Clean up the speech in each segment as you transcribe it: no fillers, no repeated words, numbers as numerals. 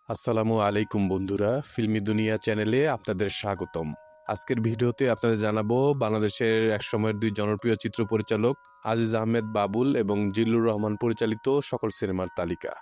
আসসালামু আলাইকুম বন্ধুরা, ফিল্মি দুনিয়া চ্যানেলে আপনাদের স্বাগতম। আজকের ভিডিওতে আপনাদের জানাবো বাংলাদেশের একসময়ের দুই জনপ্রিয় চিত্র পরিচালক আজিজ আহমেদ বাবুল এবং জিল্লুর রহমান পরিচালিত সকল সিনেমার তালিকা।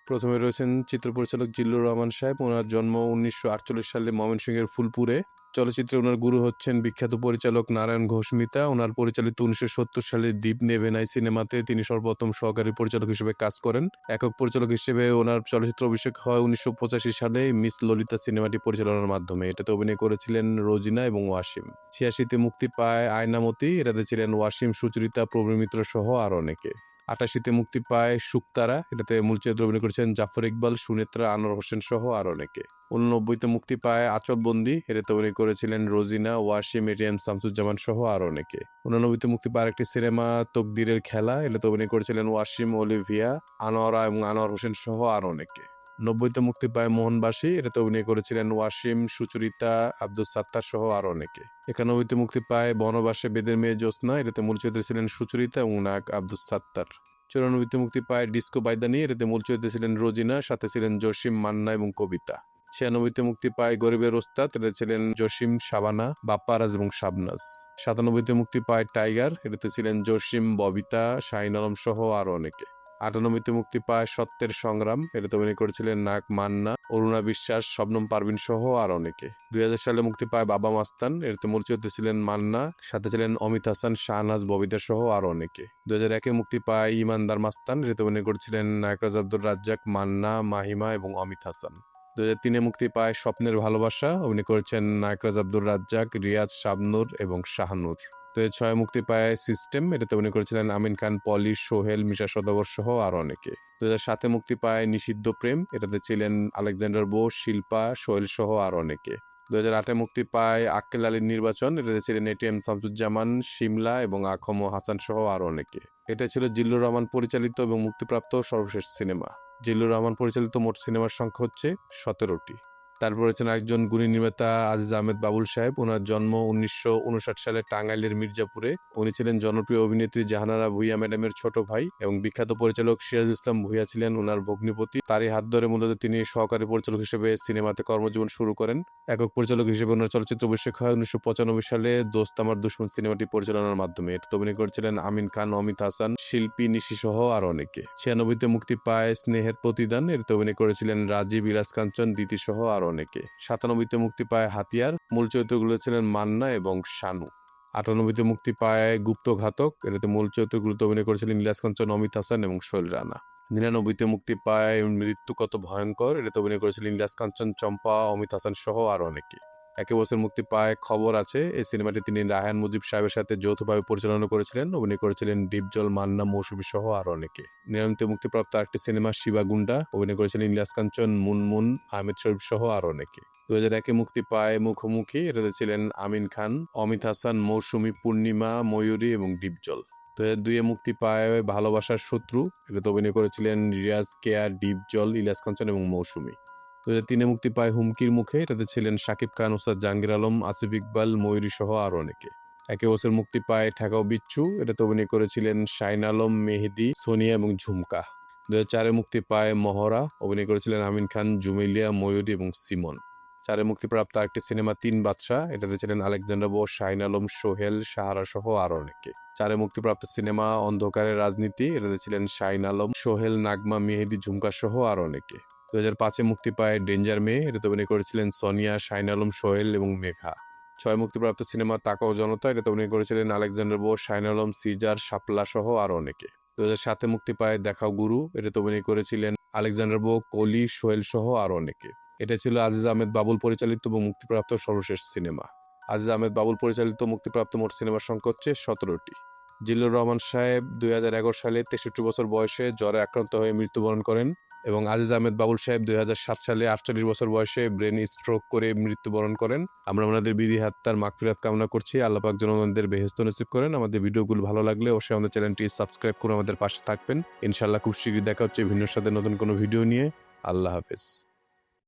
প্রথমে রয়েছেন চিত্র পরিচালক জিল্লুর রহমান সাহেব। ওনার জন্ম 1948 সালে ময়মনসিংহের ফুলপুরে। চলচ্চিত্রে ওনার গুরু হচ্ছেন বিখ্যাত পরিচালক নারায়ণ ঘোষ মিতা। ওনার পরিচালিত 1970 সালে দ্বীপ নেভে নাই সিনেমাতে তিনি সর্বপ্রথম সহকারী পরিচালক হিসেবে কাজ করেন। একক পরিচালক হিসেবে ওনার চলচ্চিত্র অভিষেক হয় 1985 সালে মিস ললিতা সিনেমাটি পরিচালনার মাধ্যমে। এটাতে অভিনয় করেছিলেন রোজিনা এবং ওয়াসিম। 86তে মুক্তি পায় আয়নামতি, এটাতে ছিলেন ওয়াসিম, সুচরিতা, প্রবীর মিত্র সহ আরও অনেকে। 88তে মুক্তি পায় শুকতারা, এটাতে মূল চরিত্রে অভিনয় করেছেন জাফর ইকবাল, সুনেত্রা, আনোয়ার হোসেন সহ আরও অনেকে। 89তে মুক্তি পায় আচলবন্দি, এটাতে অভিনয় করেছিলেন রোজিনা, ওয়াসিম, এটিএম শামসুজ্জামান সহ আরও অনেকে। 89তে মুক্তি পায় একটি সিনেমা তকদিরের খেলা, এটাতে অভিনয় করেছিলেন ওয়াসিম, অলিভিয়া, আনোয়ারা এবং আনোয়ার হোসেন সহ আরও অনেকে। 90তে মুক্তি পায় মোহনবাসী, এটাতে অভিনয় করেছিলেন ওয়াসিম, সুচরিতা, আব্দুল সাত্তার সহ আরও অনেকে। 91তে মুক্তি পায় বনবাসে বেদের মেয়ে জ্যোৎস্না, এটাতে মূল চরিত্রে ছিলেন সুচরিতা এবং নায়ক আব্দুল সাত্তার। 94তে মুক্তি পায় ডিস্কো বাইদানি, এটাতে মূল চরিত্রে ছিলেন রোজিনা, সাথে ছিলেন জসিম, মান্না এবং কবিতা। 96তে মুক্তি পায় গরিবের ওস্তাদ, এটাতে ছিলেন জসিম, শাবানা, বাপ্পারাজ এবং শাবনাজ। 97তে মুক্তি পায় টাইগার, এটাতে ছিলেন জসিম, ববিতা, শাহিন আলম সহ আরও অনেকে। 98তে মুক্তি পায় সত্যের সংগ্রাম, এটাতে অভিনয় করেছিলেন নায়ক মান্না, অরুণা বিশ্বাস, শবনম পারভিন সহ আর অনেকে। 2000 সালে মুক্তি পায় বাবা মাস্তান, এটাতে মূল চরিত্রে ছিলেন মান্না, সাথে ছিলেন অমিত হাসান, শাহনাজ, ববিতা সহ আরো অনেকে। 2001-এ মুক্তি পায় ইমানদার মাস্তান, এটাতে অভিনয় করেছিলেন নায়করাজ আব্দুর রাজ্জাক, মান্না, মাহিমা এবং অমিত হাসান। 2003-এ মুক্তি পায় স্বপ্নের ভালোবাসা, অভিনয় করেছেন নায়করাজ আব্দুর রাজ্জাক, রিয়াজ, শাবনূর এবং শাহানূর। 2006-এ মুক্তি পায় সিস্টেম, এটাতে অভিনয় করেছিলেন আমিন খান, পলি, সোহেল, মিশা সওদাগর সহ আরো অনেকে। 2007-এ মুক্তি পায় নিষিদ্ধ প্রেম, এটাতে ছিলেন আলেকজান্ডার বোস, শিল্পা, সোহেল সহ আরো অনেকে। 2008-এ মুক্তি পায় আক্কেল আলীর নির্বাচন, এটাতে ছিলেন এটিএম শামসুজ্জামান, শিমলা এবং আখম হাসান সহ আরো অনেকে। এটা ছিল জিল্লুর রহমান পরিচালিত এবং মুক্তিপ্রাপ্ত সর্বশেষ সিনেমা। জিল্লুর রহমান পরিচালিত মোট সিনেমার সংখ্যা হচ্ছে 17টি। তারপর হচ্ছেন একজন গুণী নির্মাতা আজিজ আহমেদ বাবুল সাহেব। ওনার জন্ম 1959 সালে টাঙ্গাইলের মির্জাপুরে। উনি ছিলেন জনপ্রিয় অভিনেত্রী জাহানারা ভূঁইয়া ম্যাডামের ছোট ভাই এবং বিখ্যাত পরিচালক সিরাজুল ইসলাম ভূঁইয়া ছিলেন ওনার ভগ্নিপতি। তারই হাত ধরে মূলত তিনি সহকারী পরিচালক হিসেবে সিনেমাতে কর্মজীবন শুরু করেন। একক পরিচালক হিসেবে ওনার চলচ্চিত্র অভিষেক হয় 1995 সালে দোস্ত আমার দুশমন সিনেমাটি পরিচালনার মাধ্যমে। এতে অভিনয় করেছিলেন আমিন খান, অমিত হাসান, শিল্পী, নিশি সহ আরো অনেকে। 96-তে মুক্তি পায় স্নেহের প্রতিদান, এতে অভিনয় করেছিলেন রাজীব, ইলাস কাঞ্চন, দিতি সহ আরো অনেকে। 97-তে মুক্তি পায় হাতিয়ার, মূল চরিত্রগুলো ছিলেন মান্না এবং শানু। 98-তে মুক্তি পায় গুপ্তঘাতক, এটাতে মূল চরিত্রগুলোতে অভিনয় করেছিলেন ইলিয়াস কাঞ্চন, অমিত হাসান এবং সোহেল রানা। 99-তে মুক্তি পায় মৃত্যু কত ভয়ঙ্কর, এটাতে অভিনয় করেছিলেন ইলিয়াস কাঞ্চন, চম্পা, অমিত হাসান সহ আরো অনেকে। একই বছর মুক্তি পায় খবর আছে, এই সিনেমাটি তিনি রায়হান মুজিব সাহেবের সাথে যৌথভাবে পরিচালনা করেছিলেন। অভিনয় করেছিলেন ডিপজল, মান্না, মৌসুমী সহ আরো অনেকে। 99-তে মুক্তিপ্রাপ্ত আরেকটি সিনেমা শিবাগুন্ডা, অভিনয় করেছিলেন ইলিয়াস কাঞ্চন, মুনমুন, আহমেদ শরীফ সহ আরো অনেকে। 2001-এ মুক্তি পায় মুখোমুখি, এটাতে ছিলেন আমিন খান, অমিত হাসান, মৌসুমী, পূর্ণিমা, ময়ূরী এবং ডিপজল। 2002-এ মুক্তি পায় ভালোবাসার শত্রু, এটাতে অভিনয় করেছিলেন রিয়াজ, কেয়া, ডিপজল, ইলিয়াস কাঞ্চন এবং মৌসুমী। 2003-এ মুক্তি পায় হুমকির মুখে, এটাতে ছিলেন শাকিব খান, ওস্তাদ জাহাঙ্গীর আলম, আসিফ ইকবাল, ময়ূরী সহ আরো অনেকে। একই বছর মুক্তি পায় ঠেকাও বিচ্ছু, এটাতে অভিনয় করেছিলেন শাহিন আলম, মেহেদি, সোনিয়া এবং ঝুমকা। 2004-এ মুক্তি পায় মহড়া, অভিনয় করেছিলেন আমিন খান, জুমেলিয়া, ময়ূরী এবং সিমন। 4-এ মুক্তিপ্রাপ্ত আরেকটি সিনেমা তিন বাদশা, এটাতে ছিলেন আলেকজান্ডার বোস, শাহিন আলম, সোহেল, সাহারা সহ আরো অনেকে। 4-এ মুক্তিপ্রাপ্ত সিনেমা অন্ধকারের রাজনীতি, এটাতে ছিলেন শাহিন আলম, সোহেল, নাগমা, মেহেদি, ঝুমকা সহ আরো অনেকে। 2005-এ মুক্তি পায় ডেঞ্জার মেয়ে, এটাতে অভিনয় করেছিলেন সোনিয়া, শাহিন আলম, সোহেল এবং মেঘা। 6 মুক্তিপ্রাপ্ত সিনেমা তাকাও জনতা, এটাতে অভিনয় করেছিলেন আলেকজান্ডার বোস, শাহিন আলম, সিজার, শাপলা সহ আরো অনেকে। 2007-এ মুক্তি পায় দেখাও গুরু, এটাতে অভিনয় করেছিলেন আলেকজান্ডার বো, কলি, সোহেল সহ আরো অনেকে। এটা ছিল আজিজ আহমেদ বাবুল পরিচালিত এবং মুক্তিপ্রাপ্ত সর্বশেষ সিনেমা। আজিজ আহমেদ বাবুল পরিচালিত মুক্তিপ্রাপ্ত মোট সিনেমার সংখ্যা হচ্ছে 17টি। জিল্লুর রহমান সাহেব 2011 সালে 63 বছর বয়সে জ্বরে আক্রান্ত হয়ে মৃত্যুবরণ করেন এবং আজিজ আহমেদ বাবুল সাহেব 2007 সালে 48 বছর বয়সে ব্রেন স্ট্রোক করে মৃত্যুবরণ করেন। আমরা ওনাদের বিধি হাত্তার মাগফিরাত কামনা করছি। আল্লাহ পাক যেন ওনাদের বেহেশত নসিব করেন। আমাদের ভিডিওগুলো ভালো লাগলে অবশ্যই আমাদের চ্যানেলটি সাবস্ক্রাইব করে আমাদের পাশে থাকবেন। ইনশাআল্লাহ খুব শীঘ্রই দেখা হচ্ছে ভিন্ন সাথে নতুন কোনো ভিডিও নিয়ে। আল্লাহ হাফেজ।